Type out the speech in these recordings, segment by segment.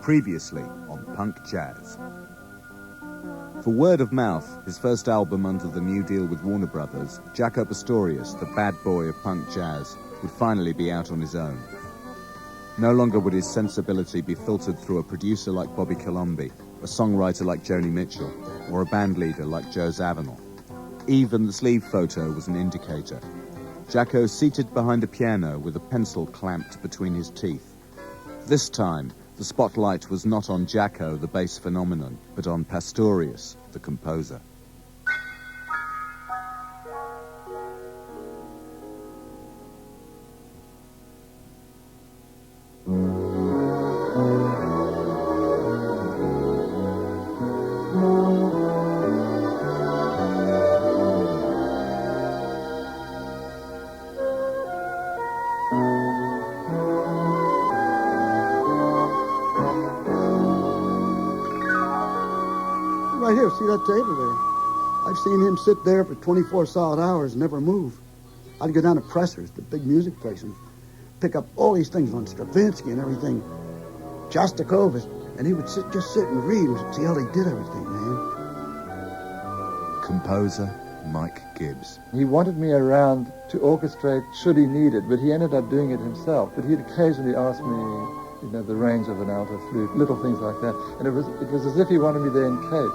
Previously on Punk Jazz. For word of mouth, his first album under the new deal with Warner Brothers, Jaco Pastorius, the bad boy of punk jazz, would finally be out on his own. No longer would his sensibility be filtered through a producer like Bobby Colomby, a songwriter like Joni Mitchell, or a bandleader like Joe Zawinul. Even the sleeve photo was an indicator. Jaco seated behind a piano with a pencil clamped between his teeth. This time, the spotlight was not on Jaco, the bass phenomenon, but on Pastorius, the composer. Right here, see that table there? I've seen him sit there for 24 solid hours and never move. I'd go down to Presser's, the big music place, and pick up all these things on Stravinsky and everything. Shostakovich, and he would just sit and read and see how they did everything, man. Composer Mike Gibbs. He wanted me around to orchestrate should he need it, but he ended up doing it himself. But he'd occasionally ask me, the range of an alto flute, little things like that. And it was as if he wanted me there in case.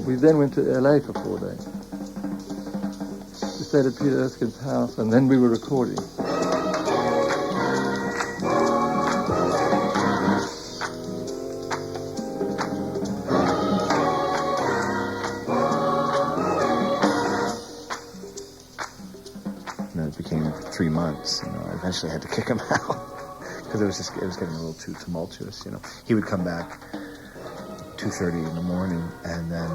We then went to LA for 4 days. We stayed at Peter Erskine's house, and then we were recording. It became 3 months. I eventually had to kick him out because it was getting a little too tumultuous. He would come back 2:30 in the morning and then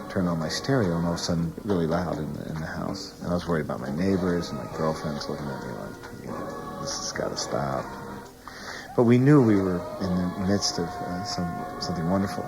turn on my stereo, and all of a sudden really loud in the house. And I was worried about my neighbors and my girlfriends looking at me like, this has got to stop. But we knew we were in the midst of something wonderful.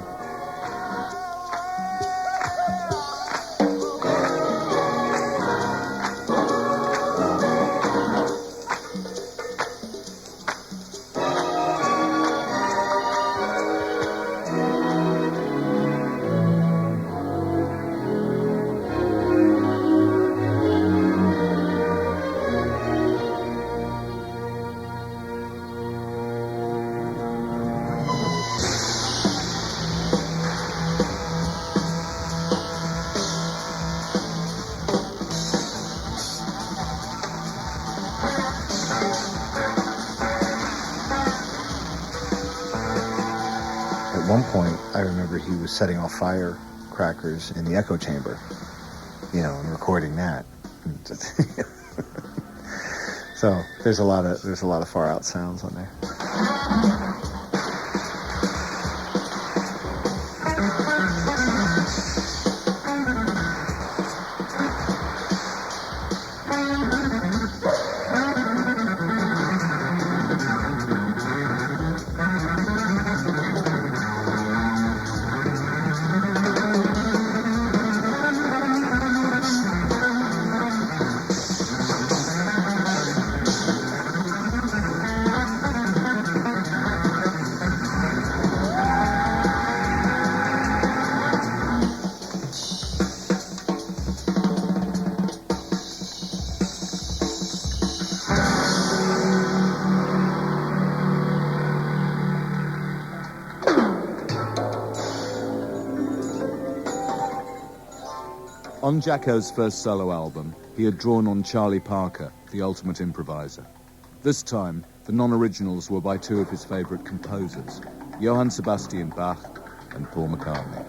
At one point, I remember he was setting off firecrackers in the echo chamber, and recording that. So there's a lot of far out sounds on there. On Jaco's first solo album, he had drawn on Charlie Parker, the ultimate improviser. This time, the non-originals were by two of his favorite composers, Johann Sebastian Bach and Paul McCartney.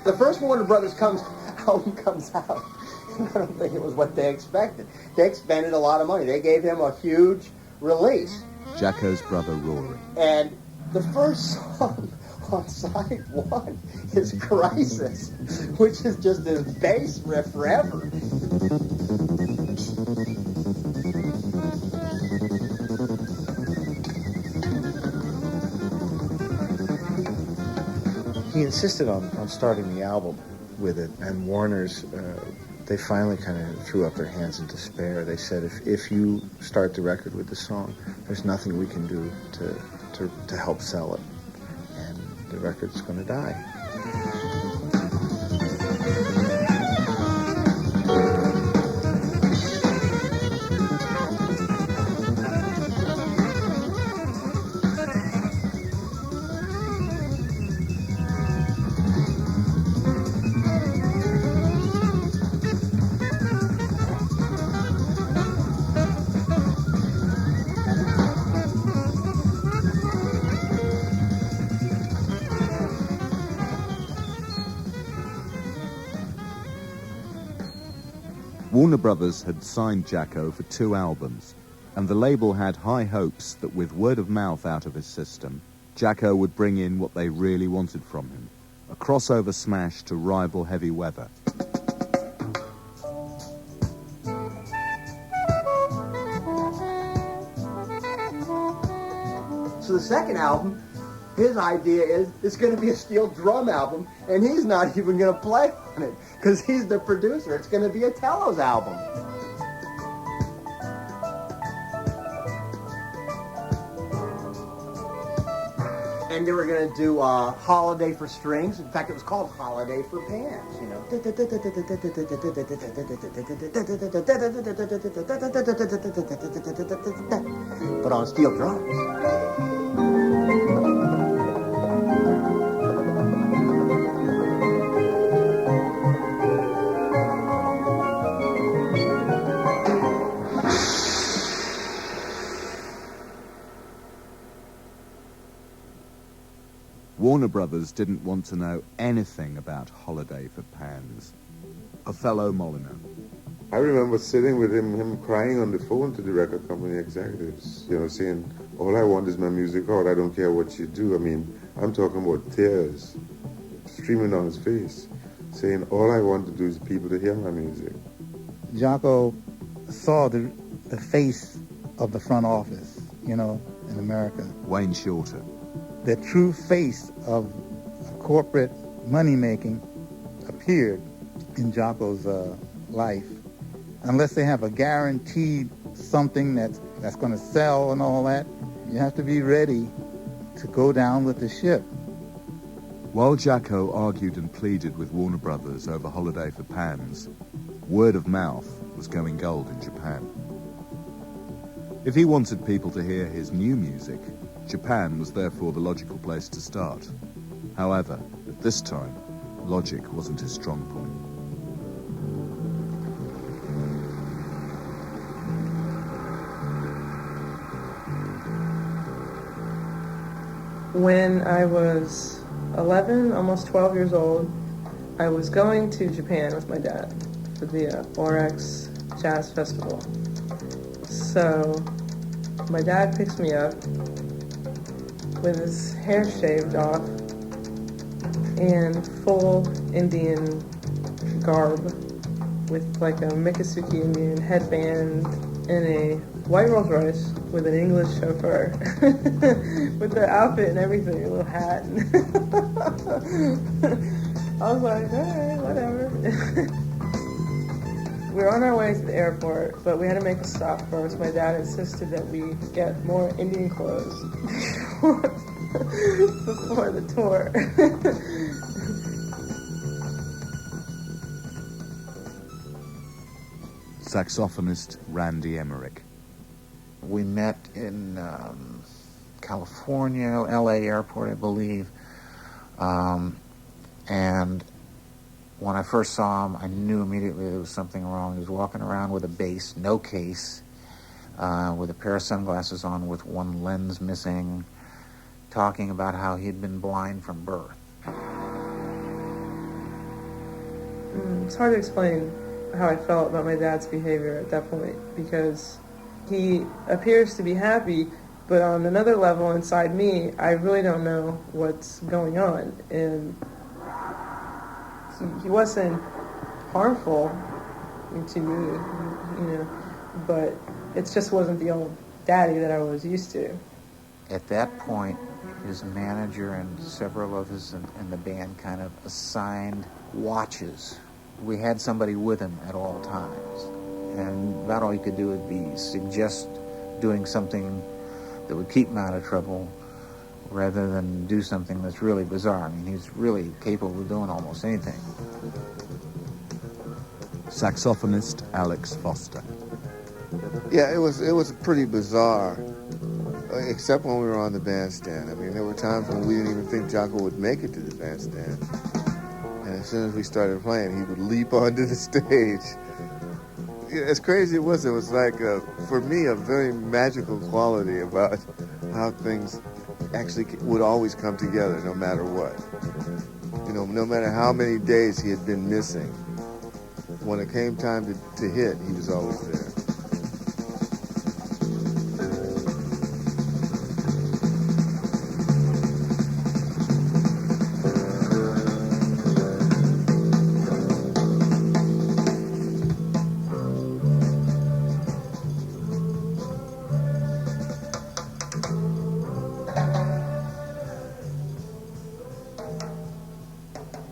The first Warner Brothers album comes out, I don't think it was what they expected. They expended a lot of money. They gave him a huge release. Jaco's brother Rory. And the first song on side one is Crisis, which is just a bass riff forever. He insisted on starting the album with it, and Warner's, they finally kind of threw up their hands in despair. They said, if you start the record with the song, there's nothing we can do to help sell it, and the record's going to die. Warner Brothers had signed Jaco for 2 albums, and the label had high hopes that with word of mouth out of his system, Jaco would bring in what they really wanted from him, a crossover smash to rival Heavy Weather. So the second album, his idea is it's going to be a steel drum album, and he's not even going to play on it because he's the producer. It's going to be a Tellos album. And they were going to do Holiday for Strings. In fact, it was called Holiday for Pans, you know. But on steel drums. Warner Brothers didn't want to know anything about Holiday for Pans. Othello Molyneux. I remember sitting with him crying on the phone to the record company executives, you know, saying, all I want is my music out. I don't care what you do. I mean, I'm talking about tears streaming down his face, saying, all I want to do is people to hear my music. Jaco saw the face of the front office, you know, in America. Wayne Shorter. The true face of corporate money-making appeared in Jaco's life. Unless they have a guaranteed something that's going to sell and all that, you have to be ready to go down with the ship. While Jaco argued and pleaded with Warner Brothers over Holiday for Pans, word of mouth was going gold in Japan. If he wanted people to hear his new music, Japan was therefore the logical place to start. However, at this time, logic wasn't his strong point. When I was 11, almost 12 years old, I was going to Japan with my dad for the Orex Jazz Festival. So my dad picks me up with his hair shaved off and full Indian garb with like a Miccosukee Indian headband and a white Rolls Royce with an English chauffeur with the outfit and everything, a little hat. I was like, all right, whatever. We were on our way to the airport, but we had to make a stop first. My dad insisted that we get more Indian clothes before the tour. Saxophonist Randy Emmerich. We met in California, LA airport, I believe. And when I first saw him, I knew immediately there was something wrong. He was walking around with a bass, no case, with a pair of sunglasses on with one lens missing, talking about how he had been blind from birth. It's hard to explain how I felt about my dad's behavior at that point, because he appears to be happy, but on another level inside me, I really don't know what's going on. And he wasn't harmful to me, but it just wasn't the old daddy that I was used to. At that point, his manager and several of us in the band kind of assigned watches. We had somebody with him at all times, and about all he could do would be suggest doing something that would keep him out of trouble rather than do something that's really bizarre. I mean, he's really capable of doing almost anything. Saxophonist Alex Foster. Yeah, it was pretty bizarre, except when we were on the bandstand. I mean, there were times when we didn't even think Jaco would make it to the bandstand. And as soon as we started playing, he would leap onto the stage. As crazy it was like, for me, a very magical quality about how things actually would always come together no matter what. No matter how many days he had been missing, when it came time to hit, he was always there.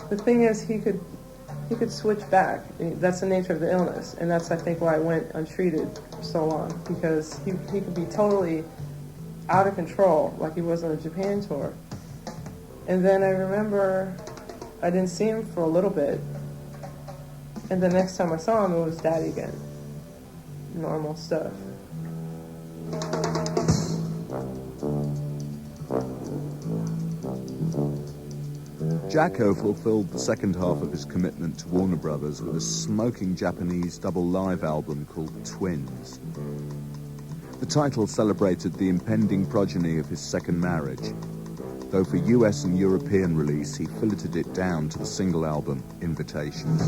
The thing is, he could switch back. That's the nature of the illness, and that's, I think, why I went untreated for so long, because he could be totally out of control, like he was on a Japan tour. And then I remember I didn't see him for a little bit, and the next time I saw him, it was Daddy again. Normal stuff. Jaco fulfilled the second half of his commitment to Warner Brothers with a smoking Japanese double live album called Twins. The title celebrated the impending progeny of his second marriage, though for US and European release he filleted it down to the single album Invitation.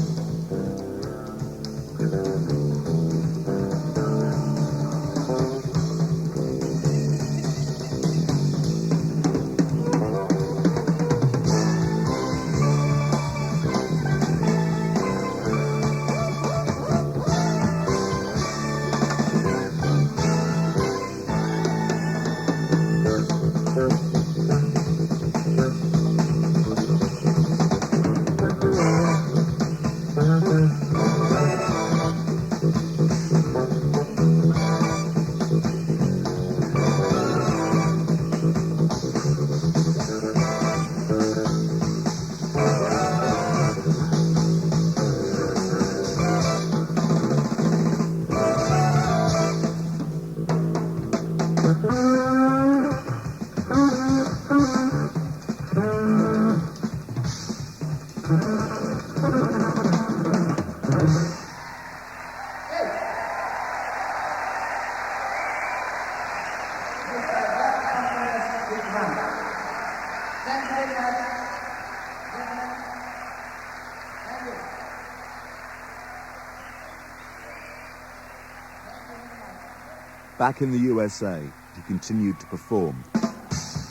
Back in the USA, he continued to perform,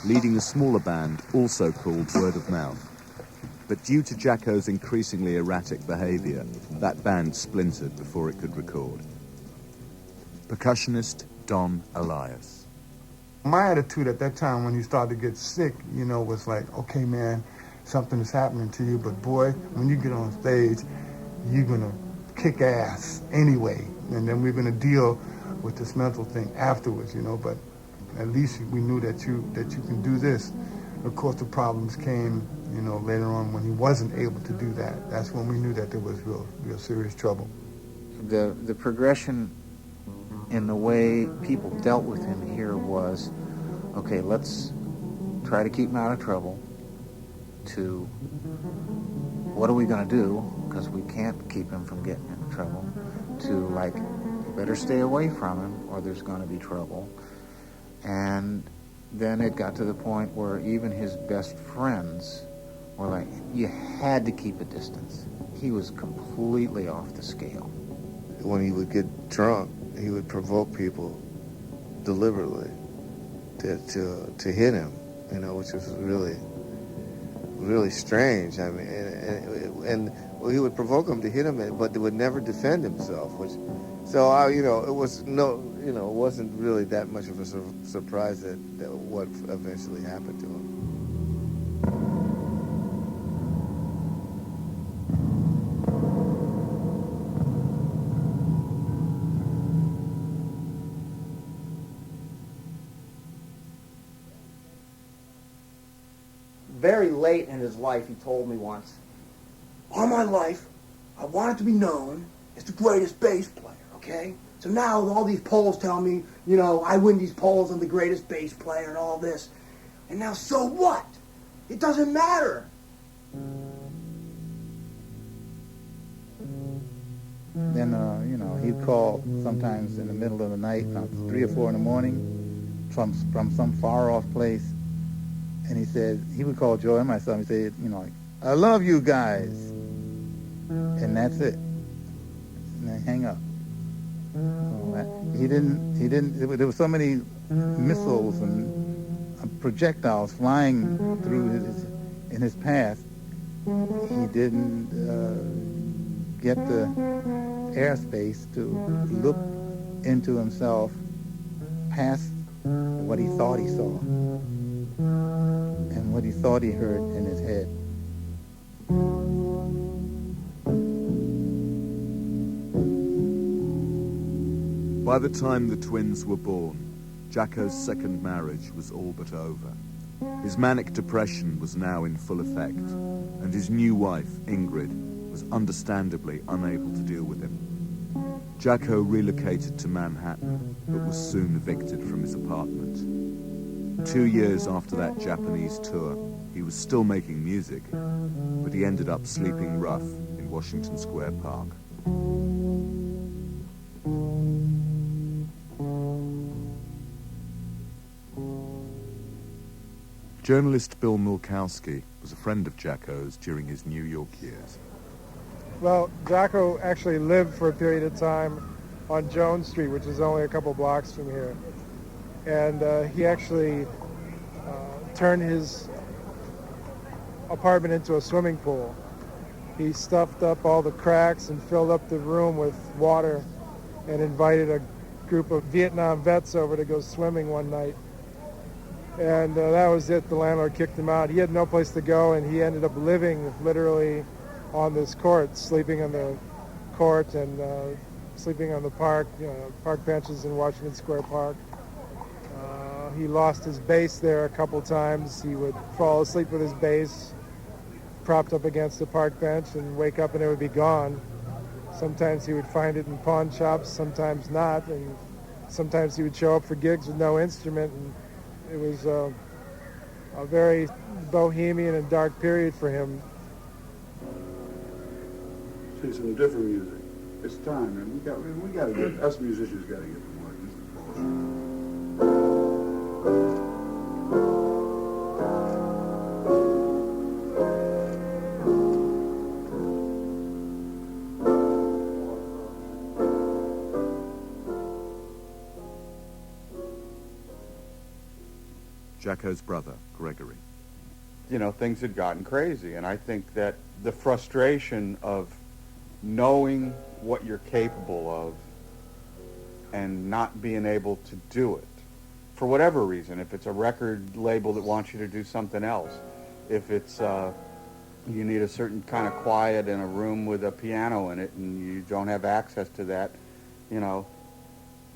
leading a smaller band also called Word of Mouth. But But due to Jaco's increasingly erratic behavior, that band splintered before it could record. Percussionist Don Alias. My attitude at that time when you started to get sick, was like, okay, man, something is happening to you, but boy, when you get on stage, you're going to kick ass anyway, and then we're going to deal with this mental thing afterwards, but at least we knew that you can do this. Of course, the problems came, later on when he wasn't able to do that. That's when we knew that there was real serious trouble. The progression in the way people dealt with him here was, okay, let's try to keep him out of trouble, to what are we going to do, because we can't keep him from getting into trouble, to like, you better stay away from him or there's going to be trouble. And then it got to the point where even his best friends were like, you had to keep a distance. He was completely off the scale. When he would get drunk, he would provoke people deliberately to hit him, which was really strange. I mean, and he would provoke him to hit him, but they would never defend himself. It wasn't really that much of a surprise that what eventually happened to him. Very late in his life, he told me once, all my life, I wanted to be known as the greatest bass player, okay? So now all these polls tell me, I win these polls, I'm the greatest bass player and all this. And now so what? It doesn't matter. Then, he'd call sometimes in the middle of the night, 3 or 4 in the morning, from some far-off place. And he said, he would call Joe and myself, and he said, I love you guys. And that's it. And then hang up. There were so many missiles and projectiles flying through in his path. He didn't get the airspace to look into himself past what he thought he saw and what he thought he heard in his head. By the time the twins were born, Jaco's second marriage was all but over. His manic depression was now in full effect, and his new wife, Ingrid, was understandably unable to deal with him. Jaco relocated to Manhattan, but was soon evicted from his apartment. 2 years after that Japanese tour, he was still making music, but he ended up sleeping rough in Washington Square Park. Journalist Bill Milkowski was a friend of Jaco's during his New York years. Well, Jaco actually lived for a period of time on Jones Street, which is only a couple blocks from here. And he actually turned his apartment into a swimming pool. He stuffed up all the cracks and filled up the room with water and invited a group of Vietnam vets over to go swimming one night. And that was it. The landlord kicked him out. He had no place to go, and he ended up living literally on this court, sleeping on the court and sleeping on the park benches in Washington Square Park. He lost his bass there a couple times. He would fall asleep with his bass propped up against the park bench and wake up and it would be gone. Sometimes he would find it in pawn shops, sometimes not, and sometimes he would show up for gigs with no instrument. And it was a very bohemian and dark period for him. See some different music. It's time, man. We got to get, us musicians got to get to work. This is bullshit. Jaco's brother, Gregory. things had gotten crazy. And I think that the frustration of knowing what you're capable of and not being able to do it, for whatever reason, if it's a record label that wants you to do something else, if it's you need a certain kind of quiet in a room with a piano in it and you don't have access to that,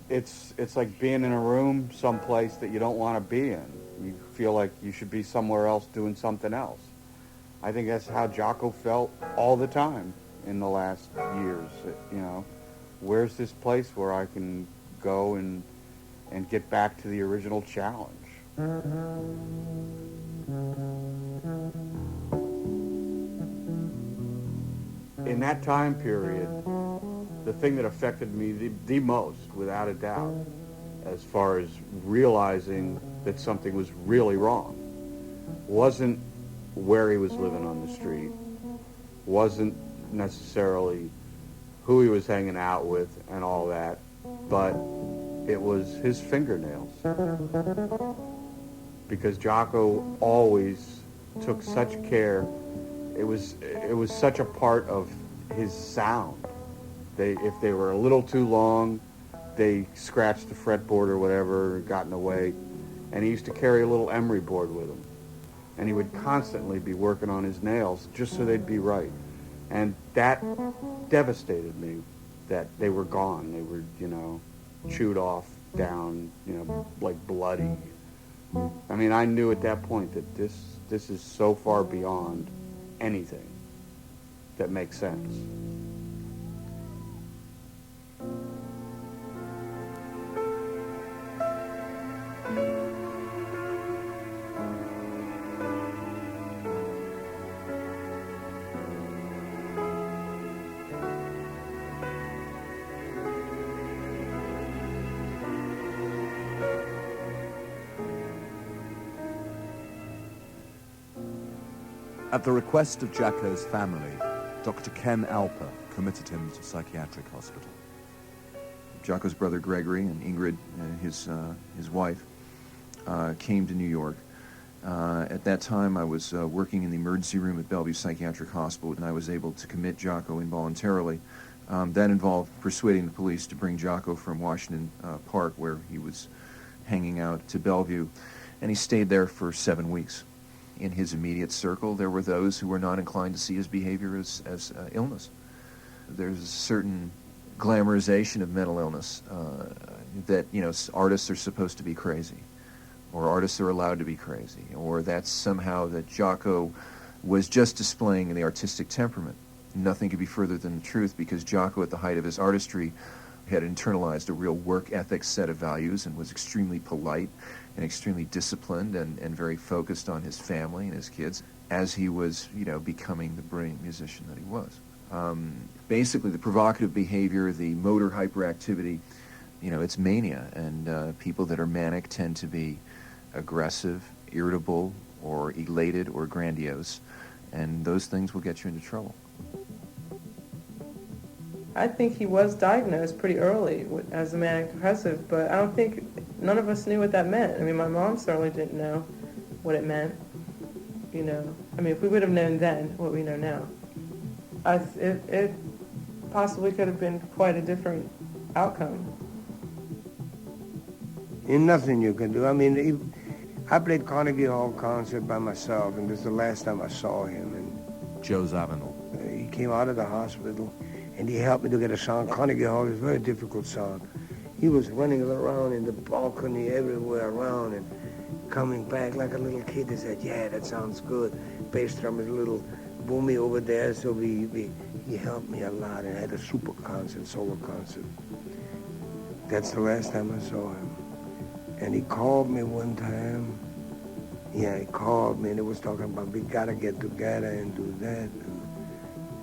it's like being in a room someplace that you don't want to be in. You feel like you should be somewhere else doing something else. I think that's how Jaco felt all the time in the last years. Where's this place where I can go and get back to the original challenge? In that time period, the thing that affected me the most, without a doubt, as far as realizing that something was really wrong, wasn't where he was living on the street, wasn't necessarily who he was hanging out with and all that, but it was his fingernails. Because Jaco always took such care. It was such a part of his sound. If they were a little too long, they scratched the fretboard or whatever, got in the way. And he used to carry a little emery board with him. And he would constantly be working on his nails just so they'd be right. And that devastated me, that they were gone. They were, chewed off, down, like bloody. I mean, I knew at that point that this is so far beyond anything that makes sense. At the request of Jaco's family, Dr. Ken Alper committed him to psychiatric hospital. Jaco's brother Gregory and Ingrid, his wife, came to New York. At that time, I was working in the emergency room at Bellevue Psychiatric Hospital, and I was able to commit Jaco involuntarily. That involved persuading the police to bring Jaco from Washington Park, where he was hanging out, to Bellevue, and he stayed there for 7 weeks. In his immediate circle, there were those who were not inclined to see his behavior as illness. There's a certain glamorization of mental illness that, artists are supposed to be crazy, or artists are allowed to be crazy, or that's somehow that Jaco was just displaying the artistic temperament. Nothing could be further than the truth, because Jaco, at the height of his artistry, had internalized a real work ethic set of values and was extremely polite and extremely disciplined and very focused on his family and his kids as he was, becoming the brilliant musician that he was. Basically, the provocative behavior, the motor hyperactivity, it's mania, and people that are manic tend to be aggressive, irritable, or elated, or grandiose, and those things will get you into trouble. I think he was diagnosed pretty early as a manic depressive, but I don't think none of us knew what that meant. I mean, my mom certainly didn't know what it meant. If we would have known then what we know now, it possibly could have been quite a different outcome. Ain't nothing you can do. I played Carnegie Hall concert by myself, and this is the last time I saw him. And Joe Zawinul. He came out of the hospital, and he helped me to get a song. Carnegie Hall is a very difficult song. He was running around in the balcony everywhere around and coming back like a little kid. He said, yeah, that sounds good. Bass drum is a little boomy over there, so he helped me a lot and had a super concert, solo concert. That's the last time I saw him. And he called me one time. Yeah, he called me, and he was talking about we gotta get together and do that.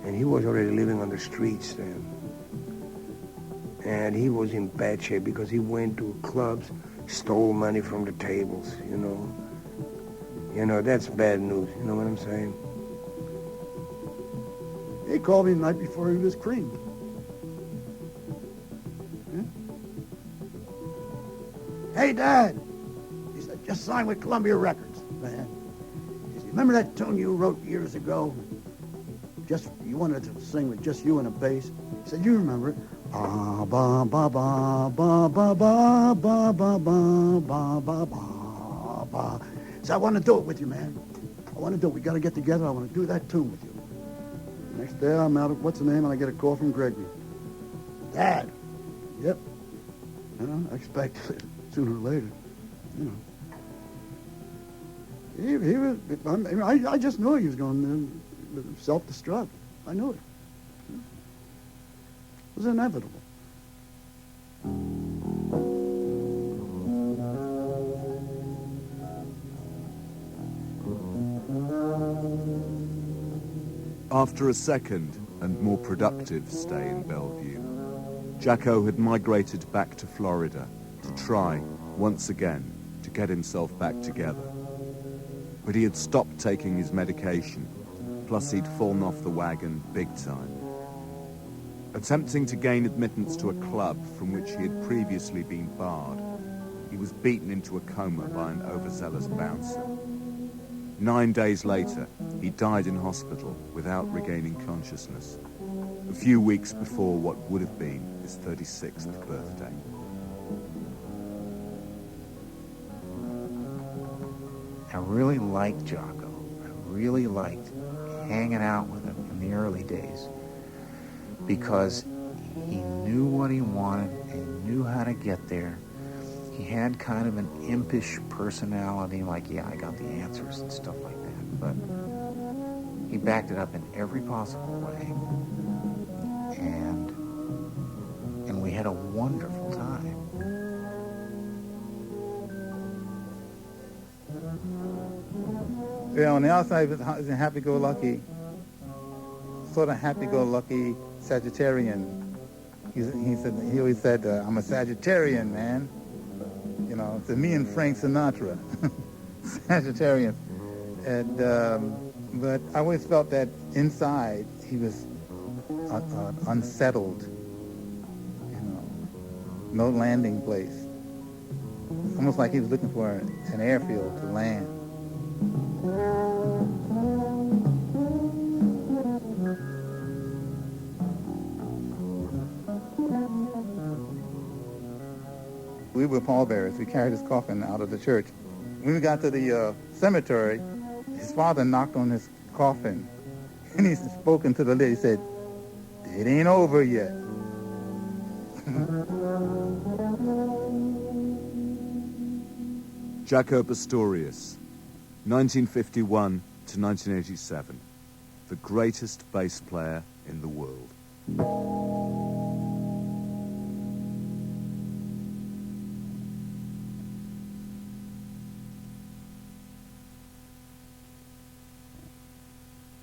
And he was already living on the streets then. And he was in bad shape because he went to clubs, stole money from the tables, that's bad news, you know what I'm saying? He called me the night before he was creamed. Hey, Dad. He said, just signed with Columbia Records, man. He said, Remember that tune you wrote years ago? You wanted to sing with just you and a bass. He said, you remember it. Ba ba ba ba ba ba ba ba ba ba ba ba ba ba. So I want to do it with you, man. I want to do it. We got to get together. I want to do that tune with you. Next day, I'm out of what's the name, and I get a call from Gregory. Dad. Yep. You know, I expected it sooner or later. You know. I just knew he was going to self-destruct. I knew it. It was inevitable. After a second and more productive stay in Bellevue, Jaco had migrated back to Florida to try, once again, to get himself back together. But he had stopped taking his medication, plus he'd fallen off the wagon big time. Attempting to gain admittance to a club from which he had previously been barred, he was beaten into a coma by an overzealous bouncer. 9 days later, he died in hospital without regaining consciousness, a few weeks before what would have been his 36th birthday. I really liked Jaco. I really liked hanging out with him in the early days because he knew what he wanted and knew how to get there. He had kind of an impish personality, like, yeah, I got the answers and stuff like that, but he backed it up in every possible way, and we had a wonderful time. Yeah, on the outside, he was a happy-go-lucky, sort of happy-go-lucky Sagittarian. He always said, I'm a Sagittarian, man. You know, it's me and Frank Sinatra, Sagittarian. And, but I always felt that inside he was unsettled, you know, no landing place. Almost like he was looking for an airfield to land. We were pallbearers. We carried his coffin out of the church. When we got to the cemetery, his father knocked on his coffin, and he spoke into the lid. He said, "It ain't over yet." Jaco Pastorius, 1951 to 1987, the greatest bass player in the world.